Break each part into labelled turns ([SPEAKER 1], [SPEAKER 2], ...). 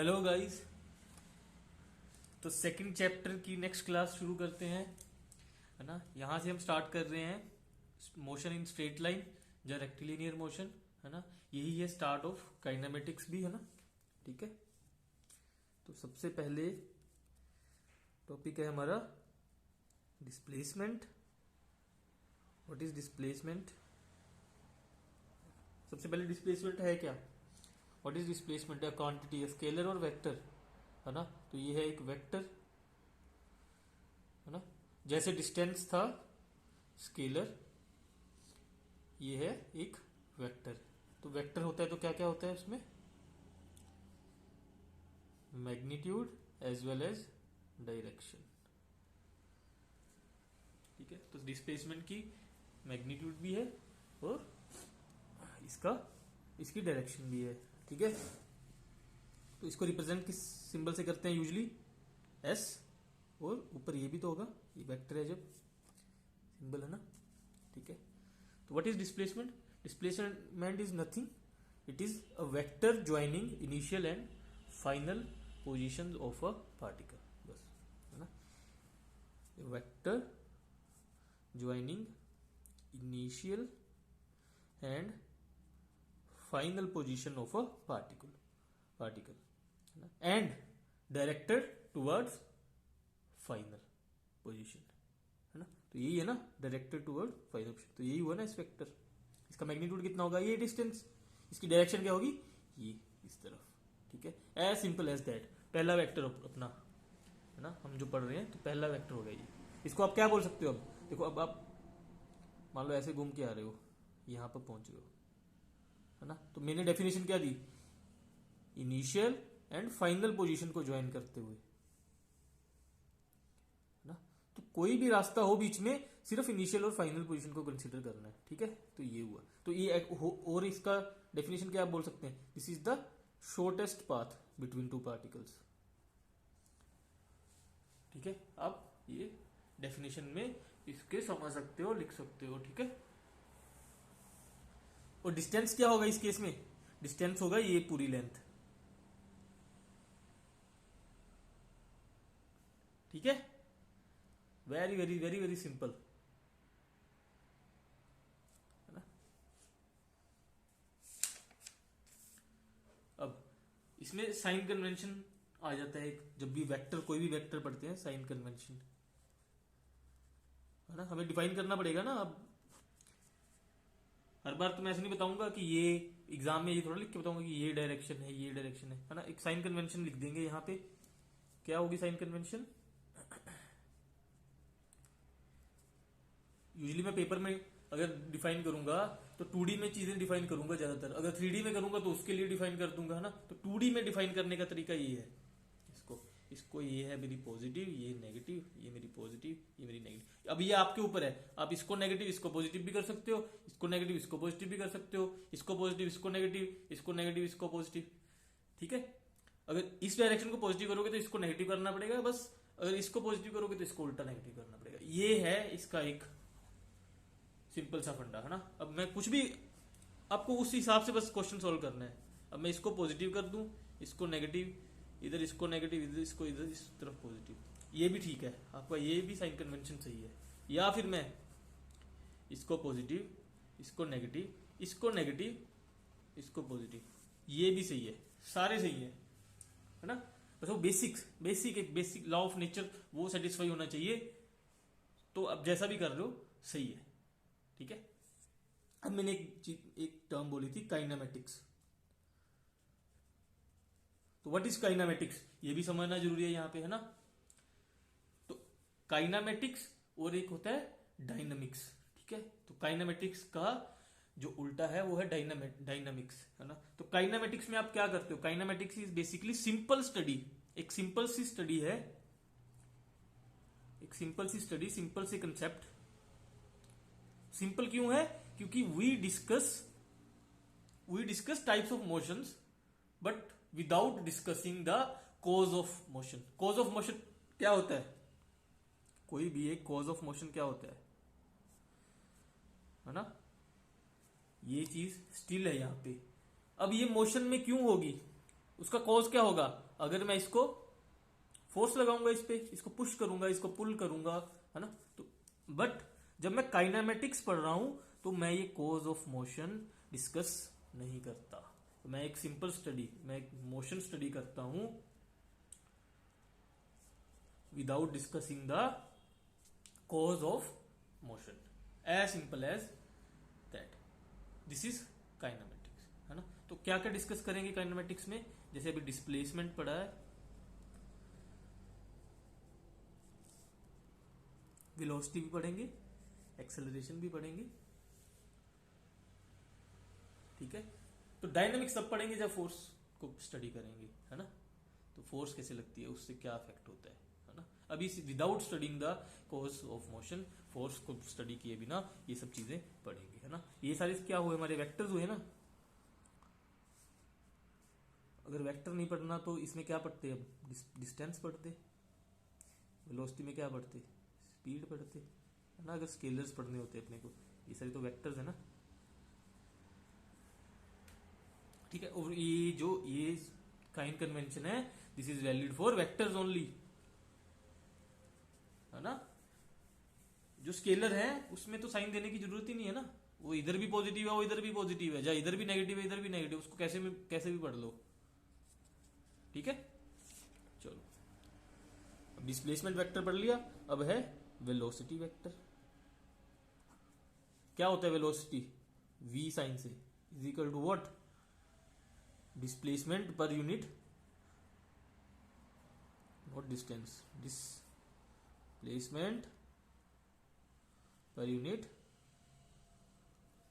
[SPEAKER 1] Hello guys. तो second chapter की next class शुरू करते हैं, है ना। यहाँ से हम स्टार्ट कर रहे हैं मोशन इन स्ट्रेट लाइन या रेक्टिलिनियर मोशन, है ना। यही है स्टार्ट ऑफ काइनेमेटिक्स भी, है ना। ठीक है। तो सबसे पहले टॉपिक है हमारा डिस्प्लेसमेंट। What is displacement? सबसे पहले डिस्प्लेसमेंट है क्या? What is displacement? है क्वांटिटी, स्केलर और वेक्टर, है ना। तो ये है एक वेक्टर, है ना। जैसे डिस्टेंस था स्केलर, ये है एक वेक्टर। तो वेक्टर होता है तो क्या क्या होता है उसमें? Magnitude as well as direction. ठीक है। तो डिस्प्लेसमेंट की मैग्नीट्यूड भी है और इसकी डायरेक्शन भी है। ठीक है। तो इसको रिप्रेजेंट किस सिंबल से करते हैं? यूजली एस, और ऊपर ये भी तो होगा, ये वेक्टर है जब, सिंबल, है ना। ठीक है। तो what is displacement? Displacement is nothing, it is a vector joining initial and final position of a particle, बस, है ना। Vector joining initial and final position of a particle, है ना, and directed towards final position, है ना। तो यही है ना, डायरेक्टेड टुवर्ड फाइनल पोजीशन। तो यही हुआ ना इस वेक्टर। इसका मैग्नीट्यूड कितना होगा? ये डिस्टेंस। इसकी डायरेक्शन क्या होगी? ये इस तरफ। ठीक है। As simple as that. पहला वेक्टर अपना, है ना, हम जो पढ़ रहे हैं, तो पहला वेक्टर होगा ये। इसको आप क्या बोल सकते हो? अब देखो, अब आप मान लो ऐसे घूम के आ रहे हो, यहां पर पहुंच गए हो, है ना। तो मैंने डेफिनेशन क्या दी? इनिशियल एंड फाइनल पोजीशन को ज्वाइन करते हुए, है ना। तो कोई भी रास्ता हो बीच में, सिर्फ इनिशियल और फाइनल पोजीशन को कंसीडर करना है। ठीक है। तो ये हुआ। तो ये और इसका डेफिनेशन क्या आप बोल सकते हैं? This is the shortest path between two particles. ठीक है। आप ये डेफिनेशन में इसके समझ सकते हो, लिख सकते हो। ठीक है। और डिस्टेंस क्या होगा इस केस में? डिस्टेंस होगा ये पूरी लेंथ। ठीक है। Very very very very simple, है ना। अब इसमें साइन कन्वेंशन आ जाता है एक, जब भी वेक्टर, कोई भी वेक्टर पढ़ते हैं, साइन कन्वेंशन, है ना, हमें डिफाइन करना पड़ेगा ना। अब हर बार तो मैं ऐसे नहीं बताऊंगा कि ये एग्जाम में ये थोड़ा लिख के बताऊंगा कि ये डायरेक्शन है, ये डायरेक्शन है ना। एक साइन कन्वेंशन लिख देंगे यहाँ पे। क्या होगी साइन कन्वेंशन? यूजली मैं पेपर में अगर डिफाइन करूंगा तो 2D में चीजें डिफाइन करूंगा ज्यादातर। अगर 3D में करूंगा तो उसके लिए डिफाइन कर दूंगा, है ना। तो 2D में डिफाइन करने का तरीका ये है। इसको ये है मेरी पॉजिटिव, ये नेगेटिव, ये मेरी पॉजिटिव, ये मेरी नेगेटिव। अब ये आपके ऊपर है, आप इसको नेगेटिव इसको पॉजिटिव भी कर सकते हो, इसको नेगेटिव इसको पॉजिटिव भी कर सकते हो, इसको पॉजिटिव इसको नेगेटिव, इसको नेगेटिव इसको पॉजिटिव। ठीक है। अगर इस डायरेक्शन को पॉजिटिव करोगे तो इसको नेगेटिव करना पड़ेगा, बस। अगर इसको पॉजिटिव करोगे तो इसको उल्टा नेगेटिव करना पड़ेगा। ये है इसका एक सिंपल सा फंडा, है ना। अब मैं कुछ भी, आपको उस हिसाब से बस क्वेश्चन सॉल्व करना है। अब मैं इसको पॉजिटिव कर दूं, इसको नेगेटिव, इधर इसको नेगेटिव, इधर इसको, इधर इस तरफ पॉजिटिव, ये भी ठीक है आपका, ये भी साइन कन्वेंशन सही है। या फिर मैं इसको पॉजिटिव, इसको नेगेटिव, इसको नेगेटिव, इसको पॉजिटिव, ये भी सही है, सारे सही है ना। बस वो बेसिक लॉ ऑफ नेचर वो सेटिस्फाई होना चाहिए। तो अब जैसा भी कर रहे हो सही है। ठीक है। अब मैंने एक टर्म बोली थी, काइनेमेटिक्स। तो व्हाट इज काइनेमेटिक्स, ये भी समझना जरूरी है यहां पे, है ना। तो काइनेमेटिक्स और एक होता है डायनामिक्स। ठीक है। तो काइनेमेटिक्स का जो उल्टा है वो है डायनामिक्स, है ना। तो काइनेमेटिक्स में आप क्या करते हो? Kinematics is basically simple study, एक सिंपल सी स्टडी है, एक सिंपल सी स्टडी, सिंपल सी कंसेप्ट। सिंपल क्यों है? क्योंकि we discuss types of motions but without discussing the cause of motion. Cause of motion क्या होता है? कोई भी एक कॉज ऑफ मोशन क्या होता है ना। ये चीज स्टिल है यहां पे। अब ये मोशन में क्यों होगी उसका कॉज क्या होगा? अगर मैं इसको फोर्स लगाऊंगा इस पे, इसको पुश करूंगा, इसको पुल करूंगा, है ना? तो बट जब मैं काइनेमेटिक्स पढ़ रहा हूं तो मैं ये कॉज ऑफ मोशन डिस्कस नहीं करता। तो मैं एक सिंपल स्टडी, मैं एक मोशन स्टडी करता हूं without discussing the cause of motion, as simple as that. This is kinematics, है ना? तो क्या क्या डिस्कस करेंगे काइनेमेटिक्स में? जैसे अभी डिस्प्लेसमेंट पढ़ा है, वेलोसिटी भी पढ़ेंगे, एक्सेलरेशन भी पढ़ेंगे, ठीक है? तो डायनामिक्स तब पढ़ेंगे जब फोर्स को स्टडी करेंगे, है ना? तो फोर्स कैसे लगती है, उससे क्या इफेक्ट होता है ना? अभी without studying the cause of motion, force को स्टडी किए बिना ये सब चीजें पढ़ेंगे, है ना? ये सारे क्या हुए, हमारे वेक्टर्स हुए ना। अगर वेक्टर नहीं पढ़ना तो इसमें क्या पढ़ते? अब डिस्टेंस पढ़ते, वेलोसिटी में क्या पढ़ते? स्पीड पढ़ते, है ना? अगर स्केलर्स पढ़ने होते अपने को, ये सारे तो वेक्टर्स है ना, ठीक है? और ये जो ये काइन कन्वेंशन है, this is valid for vectors only, है ना? जो स्केलर है उसमें तो साइन देने की जरूरत ही नहीं है ना, वो इधर भी पॉजिटिव है, वो इधर भी पॉजिटिव है, या इधर भी नेगेटिव है, इधर भी नेगेटिव, उसको कैसे भी पढ़ लो, ठीक है? चलो, अब डिस्प्लेसमेंट वेक्टर पढ़ लिया, अब है वेलोसिटी वेक्टर। क्या होता है वेलोसिटी? v साइन से is equal to what? Displacement per unit, not distance, displacement per unit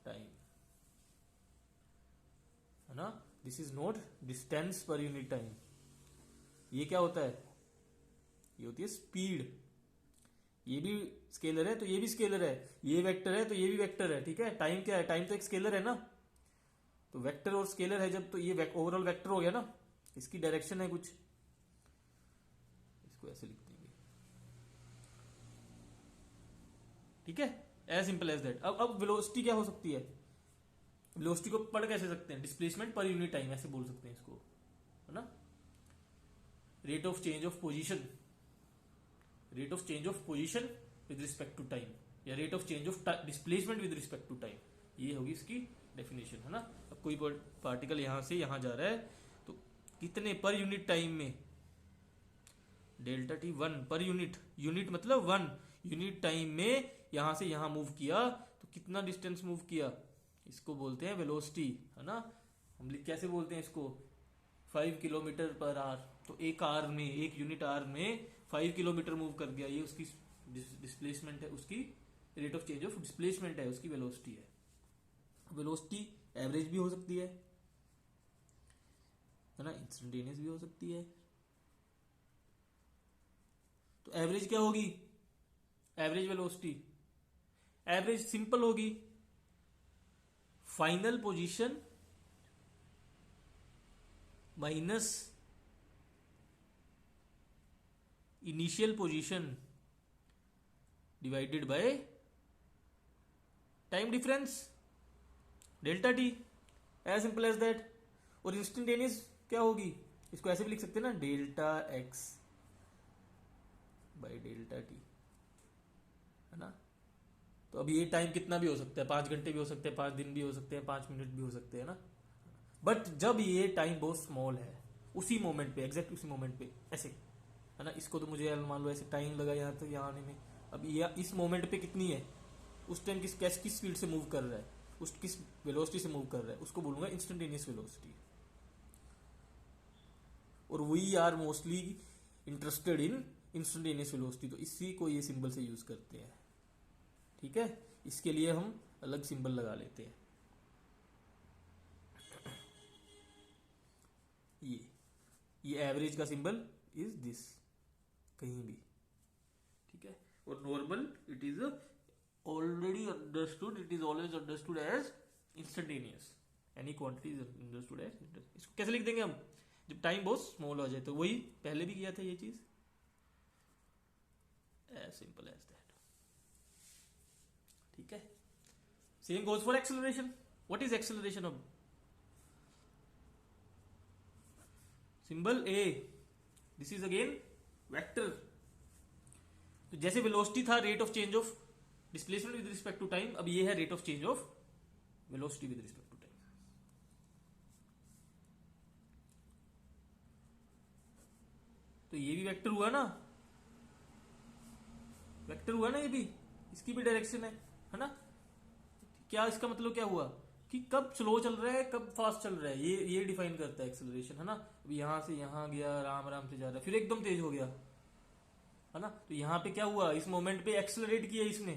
[SPEAKER 1] time, है ना? This is not distance per unit time. ये क्या होता है? ये होती है स्पीड। ये भी स्केलर है तो ये भी स्केलर है, ये वेक्टर है तो ये भी वेक्टर है, ठीक है? टाइम क्या है? टाइम तो एक स्केलर है ना, तो वेक्टर और स्केलर है जब, तो ये ओवरऑल वेक्टर हो गया ना, इसकी डायरेक्शन है कुछ, इसको ऐसे लिख देंगे, ठीक है? As simple as that. अब वेलोसिटी क्या हो सकती है? वेलोसिटी को पढ़ कैसे सकते हैं? डिस्प्लेसमेंट पर यूनिट टाइम, ऐसे बोल सकते हैं इसको, है ना? Rate of change of position, rate of change of position with respect to time, या rate of change of displacement with respect to time, ये होगी इसकी डेफिनेशन, है ना? अब कोई पार्टिकल यहां से यहां जा रहा है तो कितने पर यूनिट टाइम में? Delta T 1 per unit, unit मतलब 1 यूनिट टाइम में यहां से यहां मूव किया तो कितना डिस्टेंस मूव किया, इसको बोलते हैं वेलोसिटी, है ना? हम कैसे बोलते हैं इसको? 5 किलोमीटर पर आवर। तो एक आवर में, एक यूनिट आवर में 5 किलोमीटर मूव कर गया, ये उसकी डिस्प्लेसमेंट है, उसकी rate of change of displacement है, उसकी वेलोसिटी है। वेलोसिटी एवरेज भी हो सकती है ना, इंस्टेंटेनियस भी हो सकती है। तो एवरेज क्या होगी? एवरेज वेलोसिटी, एवरेज सिंपल होगी, final position minus initial position divided by time difference, delta t, as simple as that. और इंस्टेंटेनियस क्या होगी? इसको ऐसे भी लिख सकते हैं ना, delta x by delta t, है ना? तो अभी ये टाइम कितना भी हो सकता है, 5 घंटे भी हो सकते हैं, 5 दिन भी हो सकते हैं, 5 मिनट भी हो सकते हैं ना। बट जब ये टाइम बहुत स्मॉल है, उसी मोमेंट पे, एग्जैक्ट उसी मोमेंट पे, ऐसे, है ना? इसको तो मुझे मान लो ऐसे टाइम लगा यहाँ तक यहाँ आने में, अब ये इस मोमेंट पे कितनी है, उस टाइम किस स्पीड से मूव कर रहा है, उस किस वेलोसिटी से मूव कर रहा है, उसको बोलूंगा इंस्टेंटेनियस वेलोसिटी। और we are mostly interested in instantaneous velocity, तो इसी को ये सिंबल से यूज करते हैं, ठीक है? इसके लिए हम अलग सिंबल लगा लेते हैं, ये एवरेज का सिंबल इज दिस, कहीं भी, ठीक है? और normal it is already understood, it is always understood as instantaneous, any quantity is understood as. इसको कैसे लिख देंगे हम जब टाइम बहुत स्मॉल हो जाए? तो वही पहले भी किया था ये चीज, एज सिंपल एज दैट, ठीक है? Same goes for acceleration. What is acceleration? अब symbol a, this is again vector. तो जैसे वेलोसिटी था rate of change of displacement with respect to time, अब ये है rate of change of velocity with respect to time. तो ये भी वेक्टर हुआ ना, वेक्टर हुआ ना, ये भी, इसकी भी डायरेक्शन है ना। क्या इसका मतलब क्या हुआ कि कब स्लो चल रहा है कब फास्ट चल रहा है, ये डिफाइन करता है एक्सेलरेशन, है ना। अब यहां से यहां गया, आराम आराम से जा रहा है, फिर एकदम तेज हो गया, है ना। तो यहां पे क्या हुआ, इस मोमेंट पे एक्सेलरेट किया इसने,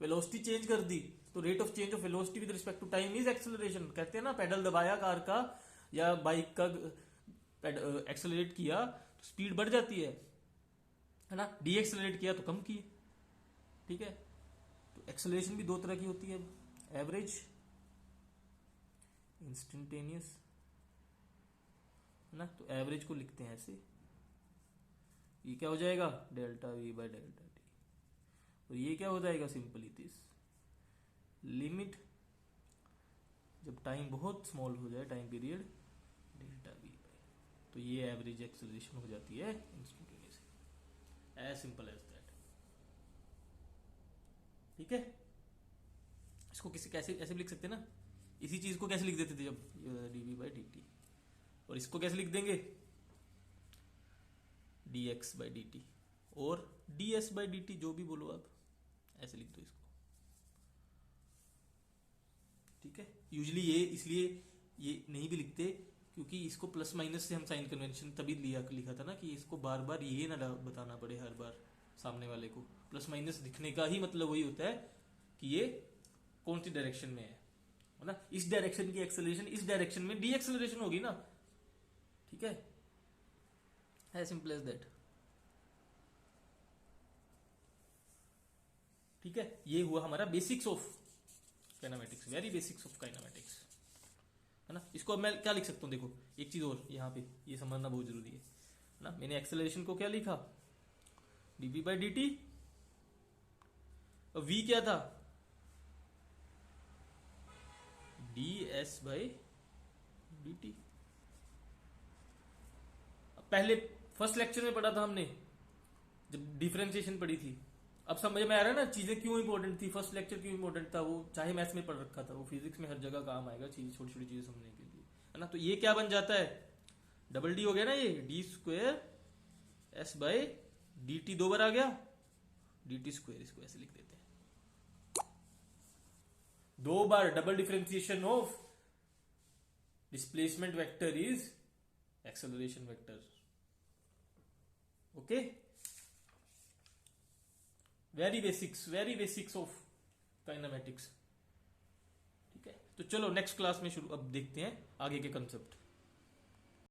[SPEAKER 1] वेलोसिटी चेंज कर दी। तो rate of change of velocity with respect to time is acceleration. कहते हैं ना, पेडल दबाया कार का या बाइक का, एक्सेलरेट किया तो स्पीड बढ़ जाती है ना, डी एक्सेलरेट किया तो कम की। ठीक है, तो एक्सेलरेशन भी दो तरह की होती है, एवरेज, इंस्टेंटेनियस, है ना। तो एवरेज को लिखते हैं ऐसे, ये क्या हो जाएगा, delta v by delta t, और ये क्या हो जाएगा, सिंपली दिस लिमिट, जब टाइम बहुत स्मॉल हो जाए, time period, delta v by, तो ये एवरेज एक्सेलरेशन हो जाती है instantaneous, as simple as that. ठीक है, इसको किसी कैसे ऐसे भी लिख सकते हैं ना, इसी चीज को कैसे लिख देते थे जब डीवी बाई डी टी, और इसको कैसे लिख देंगे, d x by d t, और d s by d t, जो भी बोलो आप, ऐसे लिख दो इसको। ठीक है, यूजली ये इसलिए ये नहीं भी लिखते क्योंकि इसको प्लस माइनस से हम साइन कन्वेंशन तभी लिखा था ना, कि इसको बार बार ये ना बताना पड़े हर बार सामने वाले को। प्लस माइनस दिखने का ही मतलब वही होता है कि ये कौन सी डायरेक्शन में है ना। इस डायरेक्शन की एक्सेलरेशन इस डायरेक्शन में डी एक्सेलरेशन होगी ना। ठीक है सिंपल एज दैट। ठीक है, ये हुआ हमारा basics of kinematics, very basics of kinematics, है ना। इसको अब मैं क्या लिख सकता हूं, देखो एक चीज और यहाँ पे ये समझना बहुत जरूरी है ना। मैंने एक्सेलरेशन को क्या लिखा, dv बाई डी टी, और v क्या था, ds बाई डी टी। पहले फर्स्ट लेक्चर में पढ़ा था हमने जब डिफरेंशिएशन पढ़ी थी। अब समझ में आ रहा है ना चीजें क्यों इंपॉर्टेंट थी, फर्स्ट लेक्चर क्यों इंपॉर्टेंट था, वो चाहे मैथ्स में पढ़ रखा था, वो फिजिक्स में हर जगह काम आएगा, चीज छोटी छोटी चीजें समझने के लिए, है ना। तो ये क्या बन जाता है, डबल डी हो गया ना, ये D square S by d T, दो बार आ गया, डी टी स्क्वेयर, इसको ऐसे लिख देते हैं, दो बार double differentiation of displacement vector is acceleration vector. Okay, very basics of kinematics. ठीक है, तो चलो नेक्स्ट क्लास में शुरू अब देखते हैं आगे के कंसेप्ट।